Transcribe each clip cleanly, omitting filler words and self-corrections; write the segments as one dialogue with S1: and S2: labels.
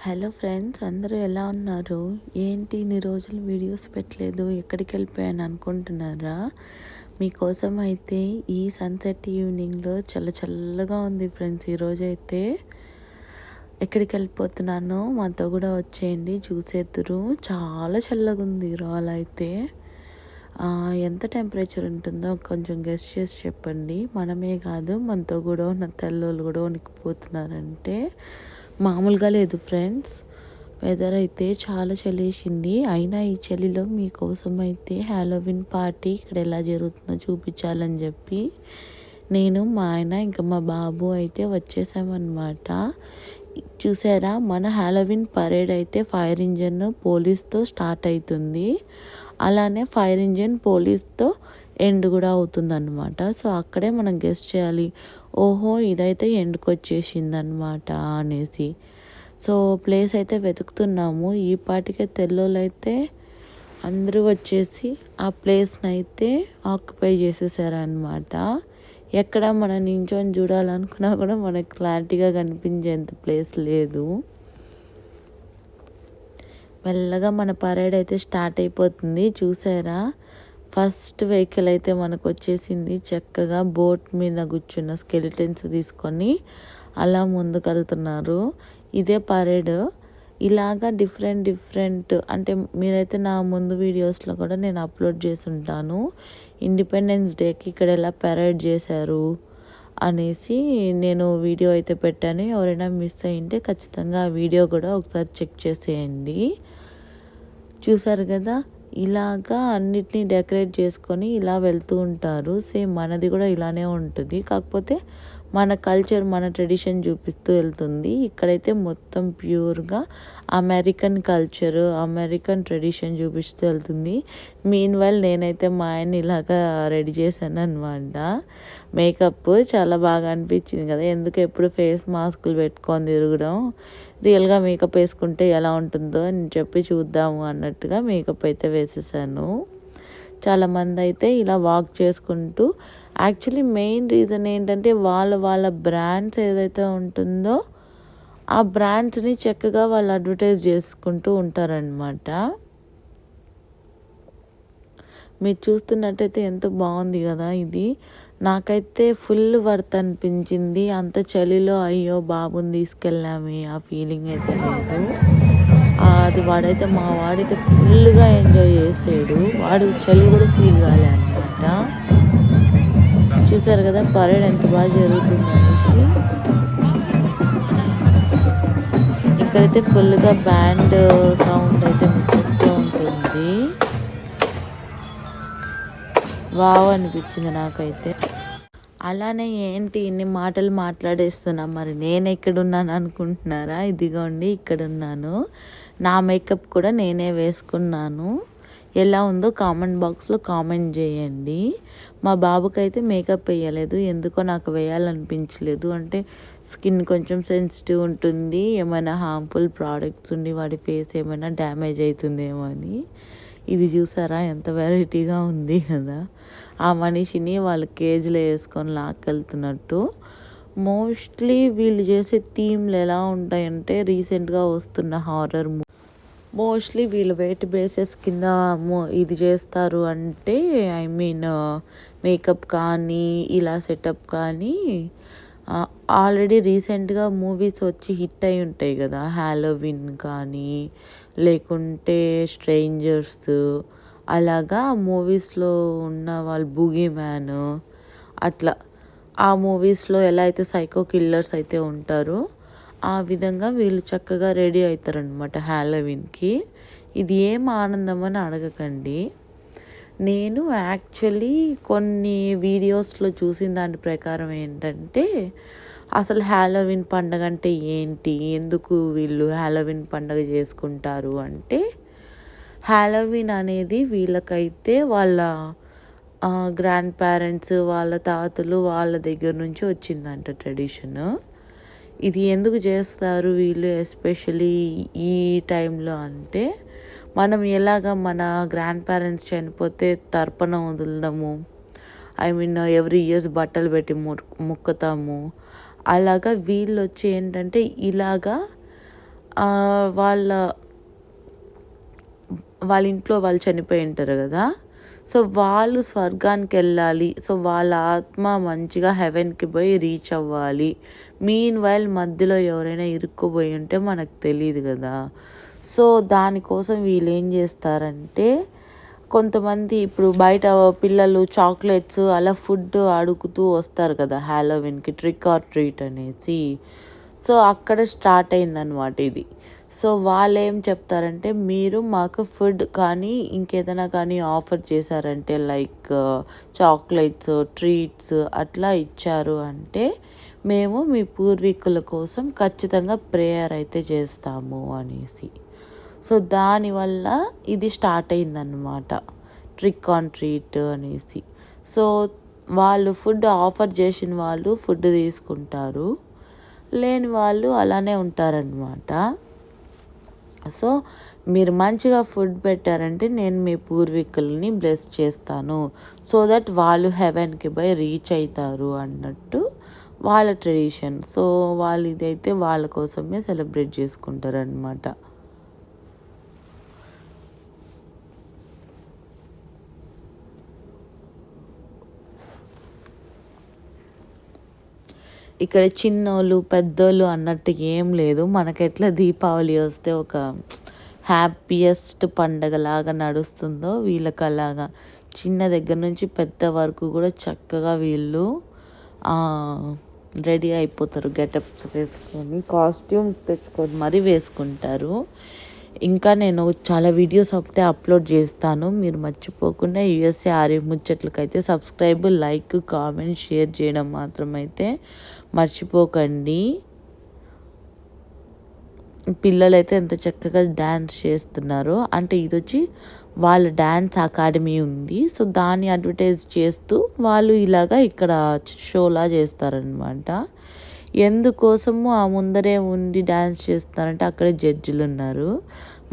S1: Hello friends, అందరూ ఎలా ఉన్నారు? ఏంటి ఇన్ని రోజులు వీడియోస్ పెట్టలేదు, ఎక్కడికి వెళ్ళిపోయాను అనుకుంటున్నారా? మీకోసం అయితే ఈ సన్సెట్ ఈవినింగ్లో చల్లగా ఉంది ఫ్రెండ్స్. ఈరోజు అయితే ఎక్కడికి వెళ్ళిపోతున్నానో మాతో కూడా వచ్చేయండి, చూసేద్దురు. చాలా చల్లగా ఉంది ఇవాళ అయితే. ఎంత టెంపరేచర్ ఉంటుందో కొంచెం గెస్ట్ చేసి చెప్పండి. మనమే కాదు, మనతో కూడా ఉన్న తెల్లోళ్ళు కూడా వణికిపోతున్నారంటే మామూలుగా లేదు ఫ్రెండ్స్. వెదర్ అయితే చాలా చలేసింది. అయినా ఈ చలిలో మీకోసం అయితే హ్యాలోవిన్ పార్టీ ఇక్కడ ఎలా జరుగుతుందో చూపించాలని చెప్పి నేను, మా ఆయన, ఇంకా మా బాబు అయితే వచ్చేసామన్నమాట. చూసారా, మన హ్యాలోవిన్ పరేడ్ అయితే ఫైర్ ఇంజన్ పోలీస్తో స్టార్ట్ అవుతుంది. అలానే ఫైర్ ఇంజన్ పోలీస్తో ఎండ్ కూడా అవుతుందన్నమాట. సో అక్కడే మనం గెస్ట్ చేయాలి, ఓహో ఇదైతే ఎండ్కి వచ్చేసింది అనమాట అనేసి. సో ప్లేస్ అయితే వెతుకుతున్నాము. ఈ పాటికే తెల్లోళ్ళు అయితే అందరూ వచ్చేసి ఆ ప్లేస్ని అయితే ఆక్యుపై చేసేసారనమాట. ఎక్కడ మనం నించొని చూడాలనుకున్నా కూడా మనకు క్లారిటీగా కనిపించేంత ప్లేస్ లేదు. మెల్లగా మన పరేడ్ అయితే స్టార్ట్ అయిపోతుంది. చూసారా, ఫస్ట్ వెహికల్ అయితే మనకు వచ్చేసింది. చక్కగా బోట్ మీద కూర్చున్న స్కెలిటన్స్ తీసుకొని అలా ముందుకు వెళ్తున్నారు. ఇదే పరేడ్. ఇలాగా డిఫరెంట్ అంటే మీరైతే నా ముందు వీడియోస్లో కూడా నేను అప్లోడ్ చేసి ఉంటాను. ఇండిపెండెన్స్ డేకి ఇక్కడ ఎలా పరేడ్ చేశారు అనేసి నేను వీడియో అయితే పెట్టాను. ఎవరైనా మిస్ అయ్యింటే ఖచ్చితంగా ఆ వీడియో కూడా ఒకసారి చెక్ చేసేయండి. చూసారు కదా, ఇలాగా అన్నిటినీ డెకరేట్ చేసుకొని ఇలా వెళ్తూ ఉంటారు. సేమ్ మనది కూడా ఇలానే ఉంటుంది, కాకపోతే మన కల్చర్, మన ట్రెడిషన్ చూపిస్తూ వెళ్తుంది. ఇక్కడైతే మొత్తం ప్యూర్గా అమెరికన్ కల్చర్, అమెరికన్ ట్రెడిషన్ చూపిస్తూ వెళ్తుంది. మీన్వైల్ నేనైతే మా ఆయన ఇలాగా రెడీ చేశాను అనమాట. మేకప్ చాలా బాగా అనిపించింది కదా, ఎందుకు ఎప్పుడు ఫేస్ మాస్కులు పెట్టుకొని తిరగడం, రియల్గా మేకప్ వేసుకుంటే ఎలా ఉంటుందో అని చెప్పి చూద్దాము అన్నట్టుగా మేకప్ అయితే వేసేసాను. చాలామంది అయితే ఇలా వాక్ చేసుకుంటూ, యాక్చువల్లీ మెయిన్ రీజన్ ఏంటంటే వాళ్ళ బ్రాండ్స్ ఏదైతే ఉంటుందో ఆ బ్రాండ్స్ని చక్కగా వాళ్ళు అడ్వర్టైజ్ చేసుకుంటూ ఉంటారనమాట. మీరు చూస్తున్నట్టయితే ఎంత బాగుంది కదా ఇది. నాకైతే ఫుల్ వర్త్ అనిపించింది. అంత చలిలో అయ్యో బాబుని తీసుకెళ్ళామే ఆ ఫీలింగ్ అయితే లేదు. అది వాడైతే, మా వాడైతే ఫుల్గా ఎంజాయ్ చేసాడు. వాడు చలి కూడా ఫీల్ కాలే అనమాట. చూసారు కదా పరేడ్ ఎంత బాగా జరుగుతుంది అనేసి. ఇక్కడైతే ఫుల్గా బ్యాండ్ సౌండ్ అయితే వస్తూ ఉంటుంది. వావ్ అనిపించింది నాకైతే. అలానే ఏంటి ఇన్ని మాటలు మాట్లాడేస్తున్నా, మరి నేను ఎక్కడున్నాను అనుకుంటున్నారా? ఇదిగోండి ఇక్కడున్నాను. నా మేకప్ కూడా నేనే వేసుకున్నాను. ఎలా ఉందో కామెంట్ బాక్స్లో కామెంట్ చేయండి. మా బాబుకి అయితే మేకప్ వేయలేదు, ఎందుకో నాకు వేయాలనిపించలేదు. అంటే స్కిన్ కొంచెం సెన్సిటివ్ ఉంటుంది, ఏమైనా హార్మ్ఫుల్ ప్రోడక్ట్స్ ఉండి వాడి ఫేస్ ఏమైనా డ్యామేజ్ అవుతుందేమో అని. ఇది చూసారా ఎంత వెరైటీగా ఉంది కదా, ఆ మనిషిని వాళ్ళు కేజీలో వేసుకొని లాక్కెళ్తున్నట్టు. మోస్ట్లీ వీళ్ళు చేసే థీమ్లు ఎలా ఉంటాయంటే, రీసెంట్గా వస్తున్న హారర్ మోస్ట్లీ వీళ్ళు వెయిట్ బేసెస్ కింద ఇది చేస్తారు. అంటే ఐ మీన్ మేకప్ కానీ ఇలా సెటప్ కానీ ఆల్రెడీ రీసెంట్గా మూవీస్ వచ్చి హిట్ అయి ఉంటాయి కదా, హ్యాలోవిన్ కానీ లేకుంటే స్ట్రేంజర్స్, అలాగా మూవీస్లో ఉన్న వాళ్ళు బూగీ మ్యాన్, అట్లా ఆ మూవీస్లో ఎలా అయితే సైకో కిల్లర్స్ అయితే ఉంటారో ఆ విధంగా వీళ్ళు చక్కగా రెడీ అవుతారనమాట హ్యాలోవిన్కి. ఇది ఏం ఆనందం అని అడగకండి. నేను యాక్చువల్లీ కొన్ని వీడియోస్లో చూసిన దాని ప్రకారం ఏంటంటే, అసలు హ్యాలోవిన్ పండగ అంటే ఏంటి, ఎందుకు వీళ్ళు హ్యాలోవిన్ పండగ చేసుకుంటారు అంటే, హ్యాలోవిన్ అనేది వీళ్ళకైతే వాళ్ళ గ్రాండ్ పేరెంట్స్, వాళ్ళ తాతలు వాళ్ళ దగ్గర నుంచి వచ్చిందంట ట్రెడిషన్. ఇది ఎందుకు చేస్తారు వీళ్ళు ఎస్పెషలీ ఈ టైంలో అంటే, మనం ఎలాగ మన గ్రాండ్ పేరెంట్స్ చనిపోతే తర్పణం వదలడము, ఐ మీన్ ఎవ్రీ ఇయర్స్ బట్టలు పెట్టి ముక్కుతాము, అలాగా వీళ్ళు వచ్చి ఏంటంటే ఇలాగా వాళ్ళ వాళ్ళ ఇంట్లో వాళ్ళు చనిపోయి ఉంటారు కదా, సో వాళ్ళు స్వర్గానికి వెళ్ళాలి, సో వాళ్ళ ఆత్మ మంచిగా హెవెన్కి పోయి రీచ్ అవ్వాలి. మీన్ వైల్ మధ్యలో ఎవరైనా ఇరుక్కుపోయి ఉంటే మనకు తెలియదు కదా. సో దానికోసం వీళ్ళు ఏం చేస్తారంటే, కొంతమంది ఇప్పుడు బయట పిల్లలు చాక్లెట్స్ అలా ఫుడ్ అడుగుతూ వస్తారు కదా హ్యాలోవిన్కి, ట్రిక్ ఆర్ ట్రీట్ అనేసి. సో అక్కడ స్టార్ట్ అయిందనమాట ఇది. సో వాళ్ళు ఏం చెప్తారంటే, మీరు మాకు ఫుడ్ కానీ ఇంకేదైనా కానీ ఆఫర్ చేశారంటే, లైక్ చాక్లెట్స్, ట్రీట్స్ అట్లా ఇచ్చారు అంటే, మేము మీ పూర్వీకుల కోసం ఖచ్చితంగా ప్రేయర్ అయితే చేస్తాము అనేసి. సో దానివల్ల ఇది స్టార్ట్ అయిందన్నమాట, ట్రిక్ ఆన్ ట్రీట్ అనేసి. సో వాళ్ళు ఫుడ్ ఆఫర్ చేసిన వాళ్ళు ఫుడ్ తీసుకుంటారు, లేని వాళ్ళు అలానే ఉంటారనమాట. సో మీరు మంచిగా ఫుడ్ పెట్టారంటే నేను మీ పూర్వీకుల్ని బ్లెస్ చేస్తాను, సో దట్ వాళ్ళు హెవెన్కి పోయి రీచ్ అవుతారు అన్నట్టు వాళ్ళ ట్రెడిషన్. సో వాళ్ళు ఇదైతే వాళ్ళ కోసమే సెలబ్రేట్ చేసుకుంటారు అనమాట. ఇక్కడ చిన్నోళ్ళు పెద్దోళ్ళు అన్నట్టు ఏం లేదు. మనకెట్లా దీపావళి వస్తే ఒక హ్యాపీయెస్ట్ పండగలాగా నడుస్తుందో, వీళ్ళకి అలాగా చిన్న దగ్గర నుంచి పెద్ద వరకు కూడా చక్కగా వీళ్ళు రెడీ అయిపోతారు. గెటప్స్ వేసుకొని, కాస్ట్యూమ్స్ తెచ్చుకొని మరీ వేసుకుంటారు. ఇంకా నేను చాలా వీడియోస్ అయితే అప్లోడ్ చేస్తాను, మీరు మర్చిపోకుండా యూఎస్ఏ ఆర్య ముచ్చట్లకైతే సబ్స్క్రైబ్, లైక్, కామెంట్, షేర్ చేయడం మాత్రం అయితే మర్చిపోకండి. పిల్లలైతే ఎంత చక్కగా డ్యాన్స్ చేస్తున్నారు అంటే, ఇది వచ్చి వాళ్ళ డ్యాన్స్ అకాడమీ ఉంది, సో దాన్ని అడ్వర్టైజ్ చేస్తూ వాళ్ళు ఇలాగా ఇక్కడ షోలా చేస్తారనమాట. ఎందుకోసము ఆ ముందరే ఉండి డ్యాన్స్ చేస్తారంటే, అక్కడే జడ్జిలు ఉన్నారు.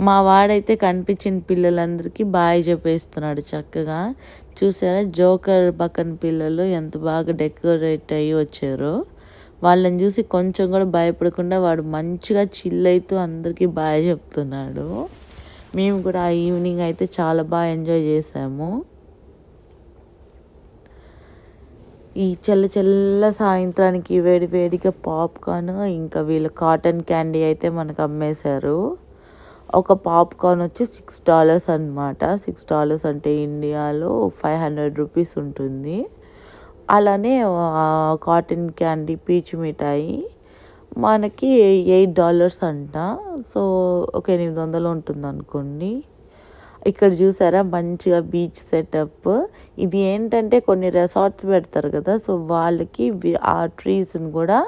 S1: మా వాడైతే కనిపించిన పిల్లలందరికీ బాయ్ చెప్పేస్తున్నాడు చక్కగా. చూసారా జోకర్ పక్కన పిల్లలు ఎంత బాగా డెకరేట్ అయ్యి వచ్చారో. వాళ్ళని చూసి కొంచెం కూడా భయపడకుండా వాడు మంచిగా చిల్ అవుతూ అందరికీ బాయ్ చెప్తున్నాడు. మేము కూడా ఆ ఈవినింగ్ అయితే చాలా బాగా ఎంజాయ్ చేసాము. ఈ చల్ల సాయంత్రానికి వేడి వేడిగా పాప్కార్న్, ఇంకా వీళ్ళు కాటన్ క్యాండీ అయితే మనకు అమ్మేశారు. ఒక పాప్కార్న్ వచ్చి $6 అనమాట. $6 అంటే ఇండియాలో 500 రూపీస్ ఉంటుంది. అలానే కాటన్ క్యాండీ, పీచు మిఠాయి మనకి $8 అంట. సో ఒక 800 ఉంటుంది అనుకోండి. ఇక్కడ చూసారా మంచిగా బీచ్ సెటప్. ఇది ఏంటంటే కొన్ని రిసార్ట్స్ పెడతారు కదా, సో వాళ్ళకి ఆ ట్రీస్ని కూడా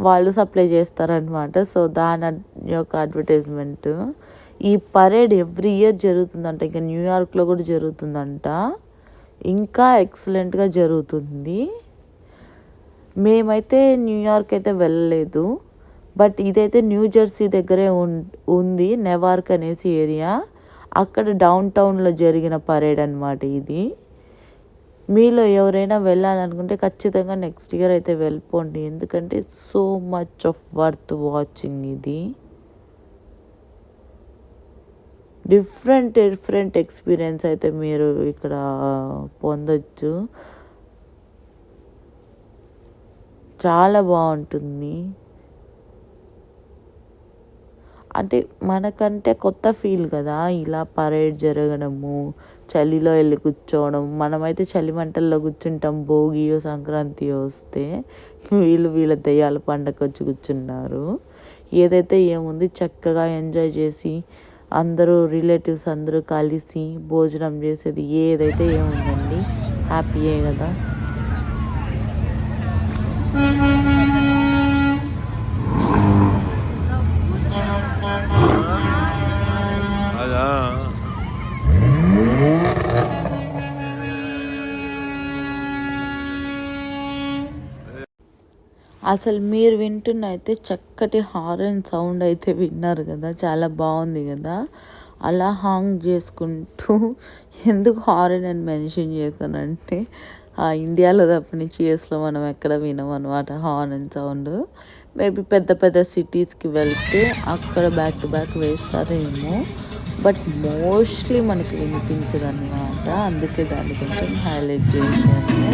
S1: వాళ్ళు సప్లై చేస్తారనమాట. సో దాని యొక్క అడ్వర్టైజ్మెంట్. ఈ పరేడ్ ఎవ్రీ ఇయర్ జరుగుతుందంట, ఇంకా న్యూయార్క్లో కూడా జరుగుతుందంట, ఇంకా ఎక్సలెంట్గా జరుగుతుంది. మేమైతే న్యూయార్క్ అయితే వెళ్ళలేదు, బట్ ఇదైతే న్యూ జెర్సీ దగ్గరే ఉంది, నెవార్క్ అనేసి ఏరియా. అక్కడ డౌన్ టౌన్లో జరిగిన పరేడ్ అనమాట ఇది. మీలో ఎవరైనా వెళ్ళాలనుకుంటే ఖచ్చితంగా నెక్స్ట్ ఇయర్ అయితే వెళ్ళిపోండి, ఎందుకంటే so much of worth watching. ఇది డిఫరెంట్ ఎక్స్పీరియన్స్ అయితే మీరు ఇక్కడ పొందొచ్చు. చాలా బాగుంటుంది. అంటే మనకంటే కొత్త ఫీల్ కదా ఇలా పరేడ్ జరగడము, చలిలో వెళ్ళి కూర్చోవడం. మనమైతే చలి మంటల్లో కూర్చుంటాం భోగియో సంక్రాంతి వస్తే, వీళ్ళ దెయ్యాల పండగ వచ్చి కూర్చున్నారు. ఏదైతే ఏముంది చక్కగా ఎంజాయ్ చేసి అందరూ రిలేటివ్స్ అందరూ కలిసి భోజనం చేసేది ఏదైతే ఏముందండి, హ్యాపీయే కదా. అసలు మీరు వింటున్న అయితే చక్కటి హారన్ సౌండ్ అయితే విన్నారు కదా, చాలా బాగుంది కదా. అలా హాంగ్ చేసుకుంటూ, ఎందుకు హారన్ అని మెన్షన్ చేశానంటే ఇండియాలో తప్పనించి యూఎస్లో మనం ఎక్కడ వినం అనమాట హార్న్ అండ్ సౌండ్. మేబీ పెద్ద పెద్ద సిటీస్కి వెళ్తే అక్కడ బ్యాక్ టు బ్యాక్ వేస్తారేమో, బట్ మోస్ట్లీ మనకి వినిపించదు అనమాట. అందుకే దాన్ని కొంచెం హైలైట్ చేశాను.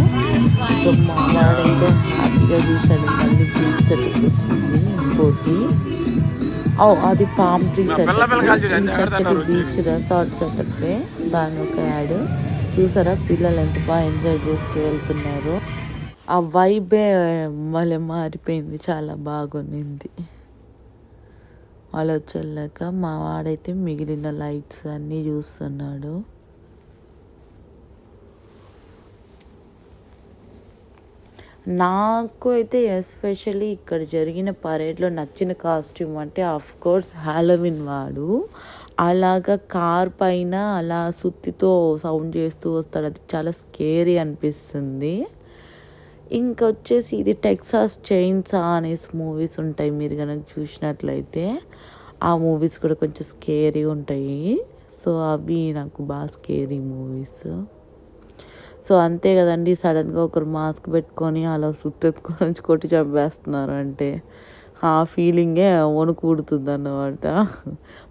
S1: సో మా వాడైతే హ్యాపీగా చూశాడు. మళ్ళీ బీచ్ సెటప్ వచ్చింది ఇంకోటి. అది పామ్ ట్రీ సెటప్, చక్కటి బీచ్ రిసార్ట్ సెటప్పే దాని ఒక యాడ్. చూసారా పిల్లలు ఎంత బాగా ఎంజాయ్ చేస్తూ వెళ్తున్నారు. ఆ వైబే మళ్ళీ మారిపోయింది, చాలా బాగుంది. వాళ్ళు వచ్చాక మా వాడైతే మిగిలిన లైట్స్ అన్నీ చూస్తున్నాడు. నాకు అయితే ఎస్పెషల్లీ ఇక్కడ జరిగిన పరేడ్లో నచ్చిన కాస్ట్యూమ్ అంటే కోర్స్ హాలోవిన్ వాడు అలాగా కార్ పైన అలా సుత్తితో సౌండ్ చేస్తూ వస్తాడు. అది చాలా స్కేరీ అనిపిస్తుంది. ఇంకొచ్చేసి ఇది టెక్సాస్ చైన్సా అనేసి మూవీస్ ఉంటాయి, మీరు కనుక చూసినట్లయితే ఆ మూవీస్ కూడా కొంచెం స్కేరీ ఉంటాయి. సో అవి నాకు బాగా స్కేరీ మూవీస్. సో అంతే కదండి, సడన్గా ఒకరు మాస్క్ పెట్టుకొని అలా సుత్తెత్తుకొని వచ్చి కొట్టి చంపేస్తున్నారు అంటే ఆ ఫీలింగే వణుకు పుడుతుంది అన్నమాట.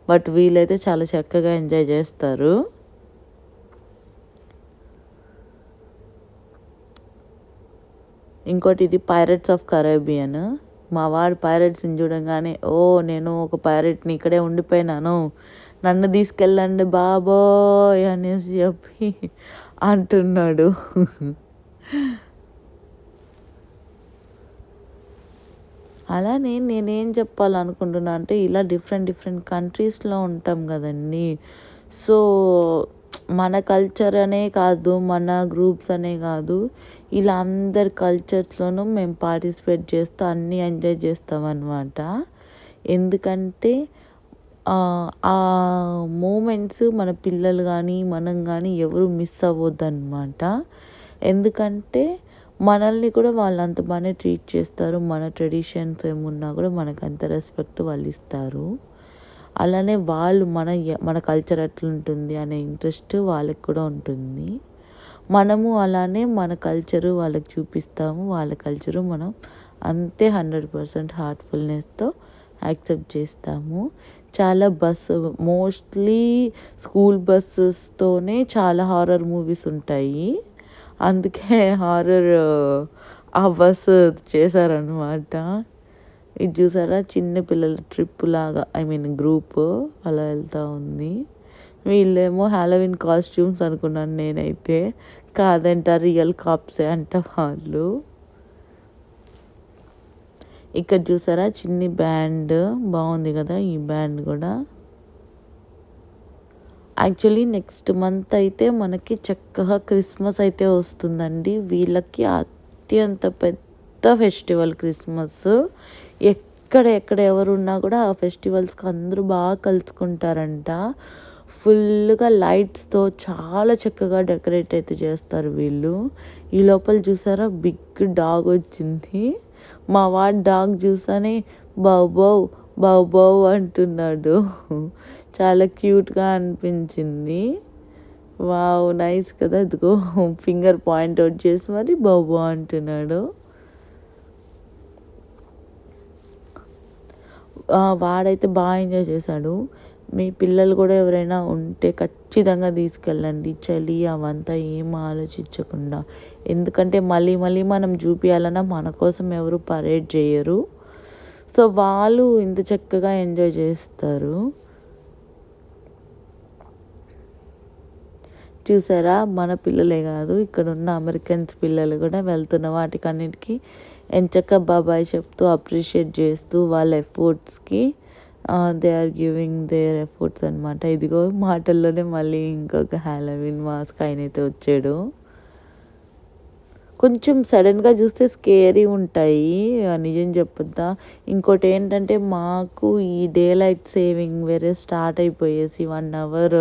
S1: బట్ వీళ్ళైతే చాలా చక్కగా ఎంజాయ్ చేస్తారు. ఇంకోటి ఇది పైరట్స్ ఆఫ్ కరేబియన్. మా వాడు పైరట్స్ని చూడంగానే నేను ఒక పైరట్ని ఇక్కడే ఉండిపోయినాను, నన్ను తీసుకెళ్ళండి బాబోయ్ అనేసి చెప్పి అంటున్నాడు. అలానే నేనేం చెప్పాలనుకుంటున్నా అంటే ఇలా డిఫరెంట్ కంట్రీస్లో ఉంటాం కదండి. సో మన కల్చర్ అనే కాదు, మన గ్రూప్స్ అనే కాదు, ఇలా అందరి కల్చర్స్లోనూ మేము పార్టిసిపేట్ చేస్తూ అన్నీ ఎంజాయ్ చేస్తామన్నమాట. ఎందుకంటే ఆ మూమెంట్స్ మన పిల్లలు కానీ మనం కానీ ఎవరు మిస్ అవ్వద్దు అనమాట. ఎందుకంటే మనల్ని కూడా వాళ్ళు అంత బాగానే ట్రీట్ చేస్తారు. మన ట్రెడిషన్స్ ఏమున్నా కూడా మనకు అంత రెస్పెక్ట్ వాళ్ళు ఇస్తారు. అలానే వాళ్ళు మన కల్చర్ ఎట్లుంటుంది అనే ఇంట్రెస్ట్ వాళ్ళకి కూడా ఉంటుంది. మనము అలానే మన కల్చరు వాళ్ళకి చూపిస్తాము, వాళ్ళ కల్చరు మనం అంతే 100% హార్ట్ఫుల్నెస్తో యాక్సెప్ట్ చేస్తాము. చాలా మోస్ట్లీ స్కూల్ బస్సెస్తోనే చాలా హారర్ మూవీస్ ఉంటాయి. అందుకే హారర్ ఆ బస్సు చేశారనమాట. ఇది చూసారా, చిన్న పిల్లల ట్రిప్ లాగా, గ్రూప్ అలా వెళ్తూ ఉంది. వీళ్ళేమో హాలోవిన్ కాస్ట్యూమ్స్ అనుకున్నాను నేనైతే, కాదంట రియల్ కాప్సే అంట వాళ్ళు. ఇక్కడ చూసారా చిన్ని బ్యాండ్, బాగుంది కదా ఈ బ్యాండ్ కూడా. యాక్చువల్లీ నెక్స్ట్ మంత్ అయితే మనకి చక్కగా క్రిస్మస్ అయితే వస్తుందండి. వీళ్ళకి అత్యంత పెద్ద ఫెస్టివల్ క్రిస్మస్. ఎక్కడ ఎవరున్నా కూడా ఆ ఫెస్టివల్స్కి అందరూ బాగా కలుసుకుంటారంట. ఫుల్గా లైట్స్తో చాలా చక్కగా డెకరేట్ అయితే చేస్తారు వీళ్ళు. ఈ లోపల చూసారా బిగ్ డాగ్ వచ్చింది. మా వాడు డాగ్ చూసానే బౌ అంటున్నాడు. చాలా క్యూట్గా అనిపించింది. వావ్, నైస్ కదా. ఇదిగో ఫింగర్ పాయింట్ అవుట్ చేసి మరి బౌ అంటున్నాడు. వాడైతే బాగా ఎంజాయ్ చేశాడు. మీ పిల్లలు కూడా ఎవరైనా ఉంటే ఖచ్చితంగా తీసుకెళ్ళండి. చలి అవంతా ఏం ఆలోచించకుండా. ఎందుకంటే మళ్ళీ మనం చూపించాలన్నా మన కోసం ఎవరు పరేడ్ చేయరు. సో వాళ్ళు ఇంత చక్కగా ఎంజాయ్ చేస్తారు. చూసారా, మన పిల్లలే కాదు ఇక్కడ ఉన్న అమెరికన్స్ పిల్లలు కూడా వెళ్తున్న వాటికన్నిటికీ ఎంచక్క బాబాయ్ చెప్తూ అప్రిషియేట్ చేస్తూ వాళ్ళ ఎఫర్ట్స్కి they are giving their efforts అనమాట. ఇదిగో మాటల్లోనే మళ్ళీ ఇంకొక హాలోవిన్ మాస్క్ ఆయన అయితే వచ్చాడు. కొంచెం సడన్గా చూస్తే స్కేరీ ఉంటాయి, నిజం చెప్పొద్దా. ఇంకోటి ఏంటంటే మాకు ఈ డే లైట్ సేవింగ్ వేరే స్టార్ట్ అయిపోయేసి 1 hour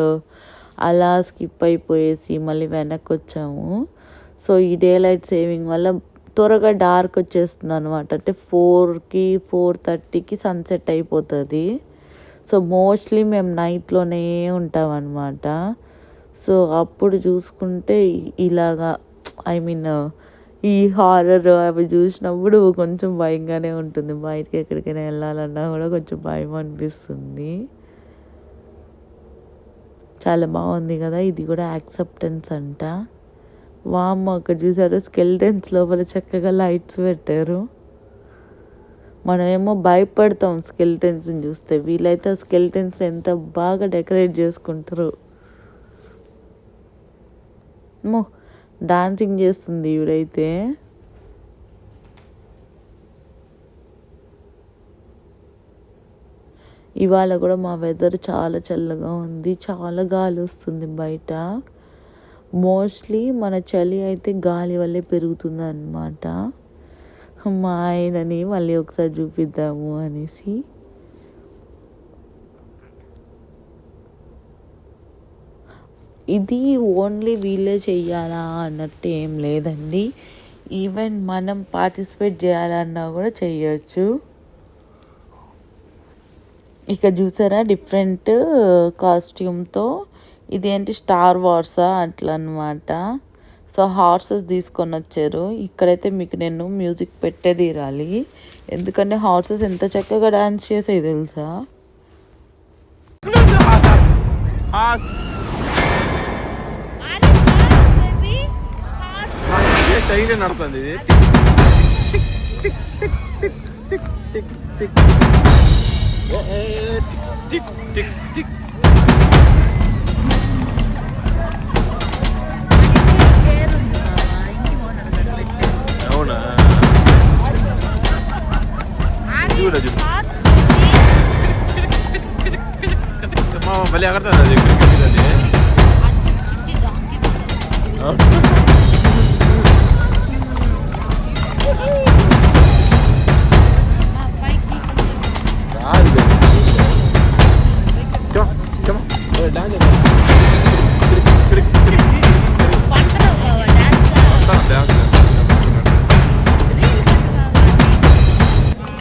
S1: అలా స్కిప్ అయిపోయేసి మళ్ళీ వెనక్కి వచ్చాము. సో ఈ డే లైట్ సేవింగ్ వల్ల త్వరగా డార్క్ వచ్చేస్తుంది అనమాట. అంటే 4కి 4:30కి సన్సెట్ అయిపోతుంది. సో మోస్ట్లీ మేము నైట్లోనే ఉంటాం అనమాట. సో అప్పుడు చూసుకుంటే ఇలాగా ఐ మీన్ ఈ హారర్ అవి చూసినప్పుడు కొంచెం భయంగానే ఉంటుంది. బయటికి ఎక్కడికైనా వెళ్ళాలన్నా కూడా కొంచెం భయం అనిపిస్తుంది. చాలా బాగుంది కదా. ఇది కూడా యాక్సెప్టెన్స్ అంట. వామ్మో, అక్కడ చూసారు స్కెల్టన్స్ లోపల చక్కగా లైట్స్ పెట్టారు. మనమేమో భయపడతాం స్కెల్టన్స్ని చూస్తే, వీళ్ళైతే ఆ స్కెల్టన్స్ ఎంత బాగా డెకరేట్ చేసుకుంటారు. డాన్సింగ్ చేస్తుంది ఈవిడైతే. ఇవాళ కూడా మా వెదర్ చాలా చల్లగా ఉంది, చాలా గాలి వస్తుంది బయట. మోస్ట్లీ మన చలి అయితే గాలి వల్లే పెరుగుతుంది అన్నమాట. మా ఆయనని మళ్ళీ ఒకసారి చూపిద్దాము అనేసి. ఇది ఓన్లీ వీళ్ళే చెయ్యాలా అన్నట్టు ఏం లేదండి. ఈవెన్ మనం పార్టిసిపేట్ చేయాలన్నా కూడా చెయ్యొచ్చు. ఇక చూసారా డిఫరెంట్ కాస్ట్యూమ్తో. ఇదేంటి స్టార్ వార్సా అట్లా అనమాట. సో హార్సెస్ తీసుకొని వచ్చారు. ఇక్కడైతే మీకు నేను మ్యూజిక్ పెట్టే తీరాలి, ఎందుకంటే హార్సెస్ ఎంత చక్కగా డాన్స్ చేసాయి తెలుసా.
S2: నడుతుంది అవునా, భలే ఆడుతుంది అది క్రికెట్ అది.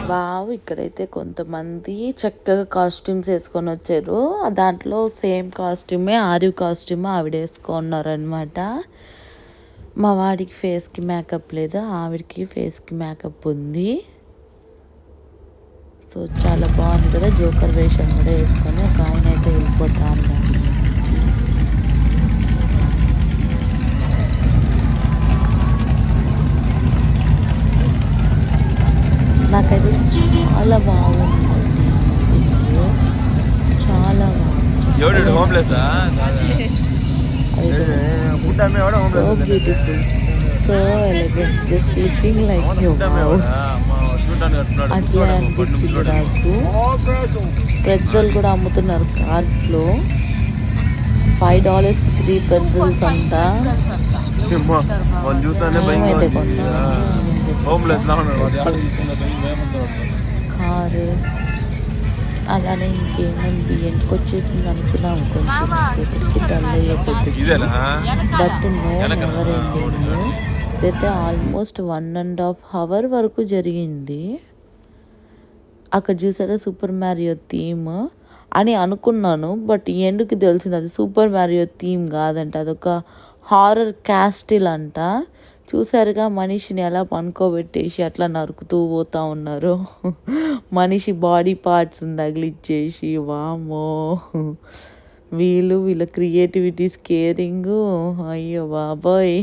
S1: వావ్, ఇక్కడైతే కొంతమంది చక్కగా కాస్ట్యూమ్స్ వేసుకొని వచ్చారు. దాంట్లో సేమ్ కాస్ట్యూమే కాస్ట్యూమే ఆవిడ వేసుకున్నారనమాట. మా వాడికి ఫేస్కి మేకప్ లేదు, ఆవిడకి ఫేస్కి మేకప్ ఉంది. సో చాలా బాగుంది కదా. జోకర్ వేషం కూడా వేసుకొని ఒక ఆయన అయితే వెళ్ళిపోతా ఉన్నాడు. నాకైతే చాలా బాగుంది, చాలా బాగుంది. So beautiful, so elegant, just looking like you. అట్లా అనిపించింది నాకు. ప్రెట్జల్ కూడా అమ్ముతున్నారు కార్ట్లో. $5కి 3 ప్రెట్జల్స్ అంట. మేమైతే కారు అలానే ఇంకేముంది, ఎంటుకొచ్చేసింది అనుకున్నాము కొంచెం సేపటికి, డల్ అయిపోతుంది. But no, never ending. ఇదైతే ఆల్మోస్ట్ 1.5 hour వరకు జరిగింది. అక్కడ చూసారా సూపర్ మ్యారియో థీమ్ అని అనుకున్నాను, బట్ ఎండుకి తెలిసింది అది సూపర్ మ్యారియో థీమ్ కాదంట, అదొక హారర్ క్యాస్టిల్ అంట. చూసారుగా మనిషిని ఎలా పనుకోబెట్టేసి అట్లా నరుకుతూ పోతా ఉన్నారు. మనిషి బాడీ పార్ట్స్ తగిలిచ్చేసి. వామ్మో, వీళ్ళ క్రియేటివిటీ, స్కేరింగ్, అయ్యో బాబోయ్.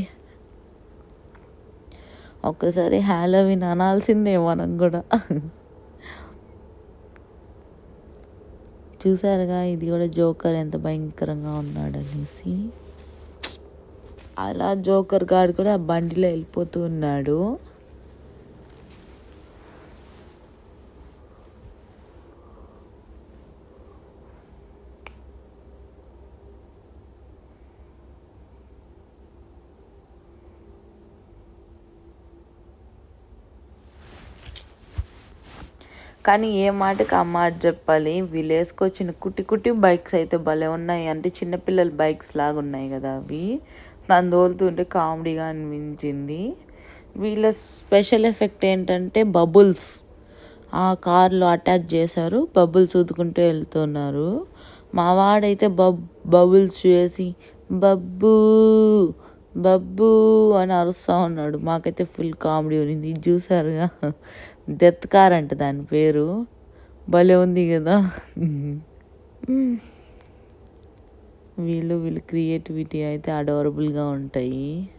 S1: ఒక్కసారి హ్యాలోవిన్ అనాల్సిందే మనం కూడా. చూసారుగా ఇది కూడా జోకర్ ఎంత భయంకరంగా ఉన్నాడనేసి. అలా జోకర్ గాడు కూడా బండిలో వెళ్ళిపోతూ ఉన్నాడు. కానీ ఏ మాటకి ఆ మాట చెప్పాలి, వీళ్ళు వేసుకొచ్చిన కుట్టి కుట్టి బైక్స్ అయితే భలే ఉన్నాయి. అంటే చిన్నపిల్లల బైక్స్ లాగా ఉన్నాయి కదా అవి. నన్ను తోలుతుంటే కామెడీగా అనిపించింది. వీళ్ళ స్పెషల్ ఎఫెక్ట్ ఏంటంటే బబుల్స్ ఆ కార్లో అటాచ్ చేశారు, బబుల్స్ ఊదుకుంటూ వెళ్తున్నారు. మా వాడైతే బబుల్స్ చేసి బబ్బు బబ్బు అని అరుస్తూ ఉన్నాడు. మాకైతే ఫుల్ కామెడీ ఉన్నింది. ఇది చూసారుగా, డెత్ కార్ అంట దాని పేరు. భలే ఉంది కదా. వీళ్ళు క్రియేటివిటీ అయితే అడోరబుల్గా ఉంటాయి.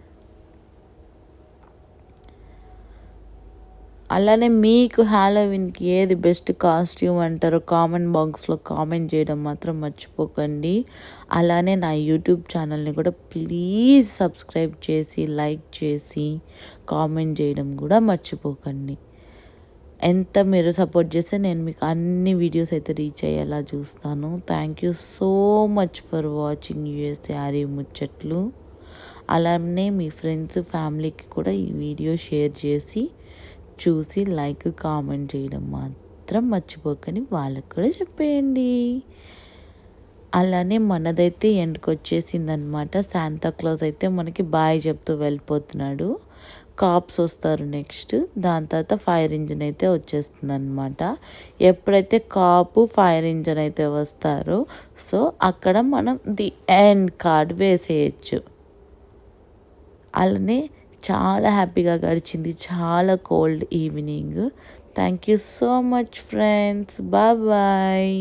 S1: అలానే మీకు హాలోవిన్కి ఏది బెస్ట్ కాస్ట్యూమ్ అంటారో కామెంట్ బాక్స్లో కామెంట్ చేయడం మాత్రం మర్చిపోకండి. అలానే నా యూట్యూబ్ ఛానల్ని కూడా ప్లీజ్ సబ్స్క్రైబ్ చేసి లైక్ చేసి కామెంట్ చేయడం కూడా మర్చిపోకండి. ఎంత మీరు సపోర్ట్ చేస్తే నేను మీకు అన్ని వీడియోస్ అయితే రీచ్ అయ్యేలా చూస్తాను. Thank you so much for watching USA Aryu Muchchatlu. అలానే మీ ఫ్రెండ్స్ ఫ్యామిలీకి కూడా ఈ వీడియో షేర్ చేసి చూసి లైక్ కామెంట్ చేయడం మాత్రం మర్చిపోకని వాళ్ళకి కూడా చెప్పేయండి. అలానే మనదైతే ఎండ్కి వచ్చేసిందనమాట. శాంతాక్లాజ్ అయితే మనకి బాయ్ చెప్తూ వెళ్ళిపోతున్నాడు. కాప్స్ వస్తారు నెక్స్ట్. దాని తర్వాత ఫైర్ ఇంజిన్ అయితే వచ్చేస్తుంది అనమాట. ఎప్పుడైతే కాపు ఫైర్ ఇంజిన్ అయితే వస్తారో సో అక్కడ మనం ది ఎండ్ కార్డ్ వేసేయచ్చు. అలానే చాలా హ్యాపీగా గడిచింది. చాలా cold evening. Thank you so much friends. Bye.